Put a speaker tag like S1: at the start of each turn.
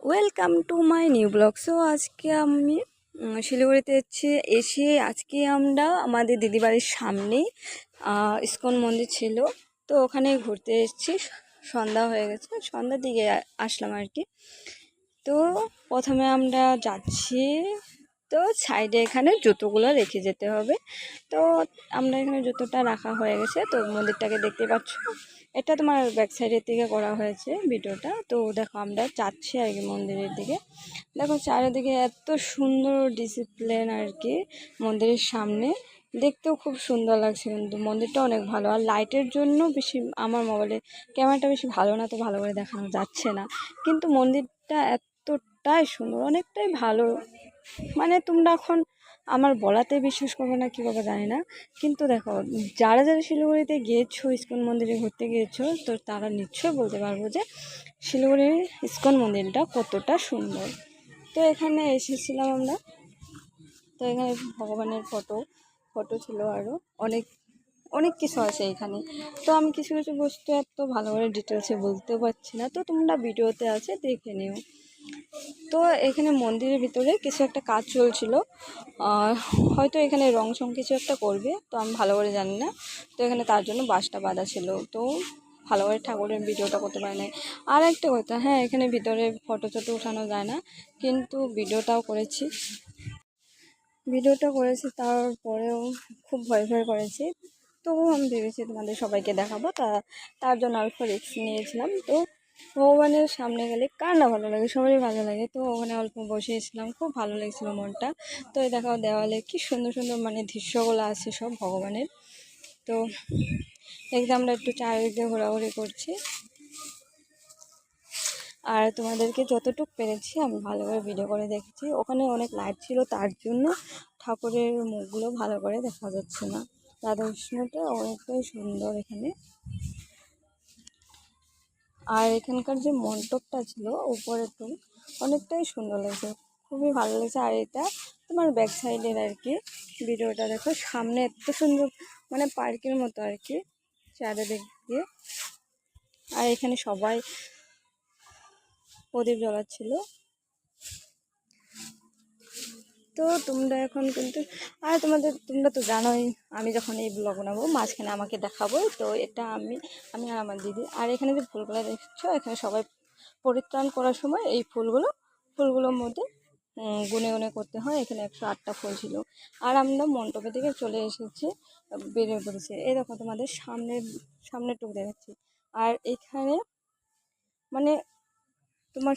S1: Welcome to my new blog. So আজকে আমি শিলিগুড়িতে এসে আজকে আমরা আমাদের দিদিবাড়ির সামনেই ইস্কন মন্দির ছিল, তো ওখানে ঘুরতে এসেছি। সন্ধ্যা হয়ে গেছে, সন্ধ্যার দিকে আসলাম আর কি। তো প্রথমে আমরা যাচ্ছি, তো সাইডে এখানে জুতোগুলো রেখে যেতে হবে। তো আমরা এখানে জুতোটা রাখা হয়ে গেছে। তো মন্দিরটাকে দেখতে পাচ্ছ, এটা তোমার ব্যাক সাইডের দিকে করা হয়েছে ভিডিওটা। তো দেখো আমরা যাচ্ছি আর কি মন্দিরের দিকে। দেখো চারিদিকে এত সুন্দর ডিসিপ্লিন আর কি মন্দিরের সামনে, দেখতেও খুব সুন্দর লাগছে। কিন্তু মন্দিরটা অনেক ভালো, আর লাইটের জন্য বেশি আমার মোবাইলে ক্যামেরাটা বেশি ভালো না, তো ভালো করে দেখানো যাচ্ছে না। কিন্তু মন্দিরটা এতটাই সুন্দর, অনেকটাই ভালো, মানে তোমরা এখন আমার বলাতে বিশ্বাস করবে না কীভাবে জানি না। কিন্তু দেখো, যারা যারা শিলিগুড়িতে গিয়েছো, ইস্কন মন্দিরে ঘুরতে গিয়েছো, তো তারা নিশ্চয়ই বলতে পারবো যে শিলিগুড়ির ইস্কন মন্দিরটা কতটা সুন্দর। তো এখানে এসেছিলাম আমরা, তো এখানে ভগবানের ফটো ছিল, আরও অনেক অনেক কিছু আছে এখানে। তো আমি কিছু কিছু বস্তু এত ভালো করে ডিটেলসে বলতেও পারছি না, তো তোমরা ভিডিওতে আছে দেখে নিও। তো এখানে মন্দিরের ভিতরে কিছু একটা কাজ চলছিল, হয়তো এখানে রং চং কিছু একটা করবে, তো আমি ভালো করে জানি না। তো এখানে তার জন্য বাঁশটা বাঁধা ছিল, তো ভালো করে ঠাকুরের ভিডিওটা করতে পারে না। আর একটা কথা, হ্যাঁ এখানে ভিতরে ফটো উঠানো যায় না, কিন্তু ভিডিওটা করেছি, তারপরেও খুব ভয় করেছি। তো আমি ভেবেছি তোমাদের সবাইকে দেখাবো, তার জন্য অল্প রিস্ক নিয়েছিলাম। তো ভগবানের সামনে গেলে কার না ভালো লাগে, সবারই ভালো লাগে। তো ওখানে অল্প বসেছিলাম, খুব ভালো লেগেছিলো মনটা। তো এই দেখাও দেওয়ালে কি সুন্দর সুন্দর মানে দৃশ্যগুলো আছে সব ভগবানের। তো একদম আমরা একটু চারিদিকে ঘোরাঘুরি করছি, আর তোমাদেরকে যতটুকু পেরেছি আমি ভালো করে ভিডিও করে দেখেছি। ওখানে অনেক লাইট ছিল, তার জন্য ঠাকুরের মুখগুলো ভালো করে দেখা যাচ্ছে না। রাধাকৃষ্ণটা অনেকটাই সুন্দর এখানে। আর এখানকার যে মণ্ডপটা ছিল উপরে, তো অনেকটাই সুন্দর লাগছে, খুবই ভালো লাগছে। আর এটা তোমার ব্যাক সাইডের আর কি ভিডিওটা দেখো, সামনে এত সুন্দর মানে পার্কের মতো আর কি চারিদিক দিয়ে। আর এখানে সবাই প্রদীপ জ্বলাচ্ছিল। তো তোমরা এখন কিন্তু, আর তোমরা তো জানোই আমি যখন এই ব্লগ বানাবো মাঝখানে আমাকে দেখাবো। তো এটা আমি আর আমার দিদি। আর এখানে যে ফুলগুলো দেখছো, এখানে সবাই পরিত্রাণ করার সময় এই ফুলগুলোর মধ্যে গুনে গুনে করতে হয়। এখানে 108টা ফুল ছিল। আর আমরা মণ্ডপের দিকে চলে এসেছি, বেরিয়ে পড়েছি। এই দেখো তোমাদের সামনের টুক দেখাচ্ছি। আর এখানে মানে তোমার